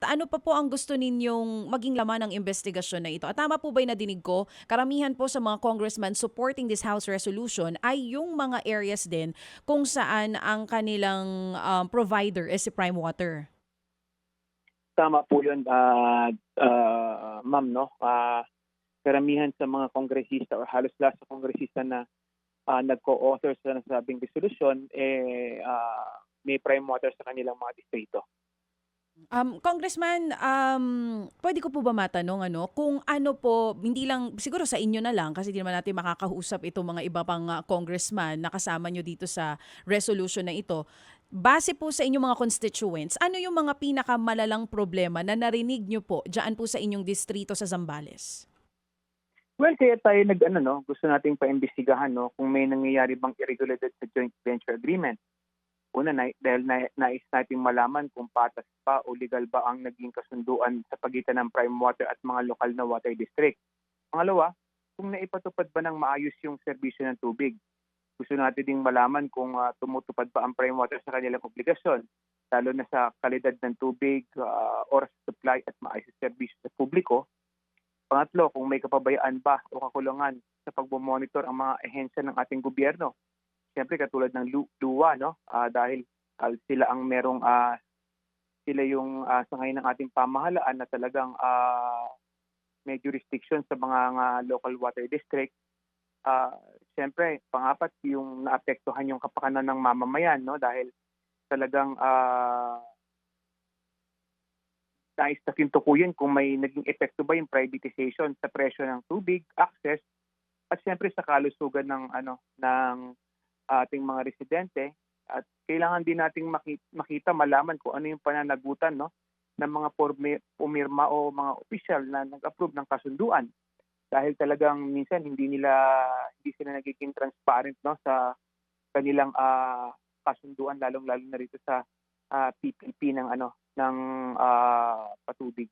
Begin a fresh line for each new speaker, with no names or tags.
ano pa po ang gusto ninyong maging laman ng investigasyon na ito? At tama po ba yung nadinig ko? Karamihan po sa mga congressman supporting this House resolution ay yung mga areas din kung saan ang kanilang provider is si Prime Water.
Tama po 'yun, ma'am, 'no. Karamihan sa mga kongresista o halos lahat sa kongresista na nagko-author sa nasabing resolusyon, may prime water sa kanilang mga distrito.
Congressman, puwede ko po ba matanong kung ano po, hindi lang siguro sa inyo na lang kasi di naman natin makakausap itong mga iba pang congressman na kasama nyo dito sa resolution na ito. Base po sa inyong mga constituents, ano yung mga pinakamalalang problema na narinig nyo po diyan po sa inyong distrito sa Zambales?
Well, kaya tayo nag-ano 'no, gusto nating paimbestigahan 'no, kung may nangyayari bang irregulated sa joint venture agreement. Una, dahil nais nating malaman kung patas pa o legal ba ang naging kasunduan sa pagitan ng Prime Water at mga lokal na water district. Pangalawa, kung naipatupad ba ng maayos yung serbisyo ng tubig. Gusto natin ding malaman kung tumutupad ba ang Prime Water sa kanilang obligasyon, lalo na sa kalidad ng tubig, oras sa supply at maayos na serbisyo sa publiko. Pangatlo, kung may kapabayaan ba o kakulangan sa pagmomonitor ang mga ehensya ng ating gobyerno. Siyempre katulad ng luwa, no? Dahil sila ang sila yung sangay ng ating pamahalaan na talagang may jurisdiction sa mga local water district. Siyempre, pangapat, yung naapektuhan yung kapakanan ng mamamayan, no? Dahil talagang nais na tukuyin kung may naging epekto ba yung privatization sa presyo ng tubig, access, at siyempre sa kalusugan ng ating mga residente. At kailangan din nating makita, malaman kung ano yung pananagutan, no, ng mga pumirma o mga opisyal na nag-approve ng kasunduan. Dahil talagang minsan hindi sila nagiging transparent, no, sa kanilang kasunduan, lalong-lalo na rito sa PPP ng patubig.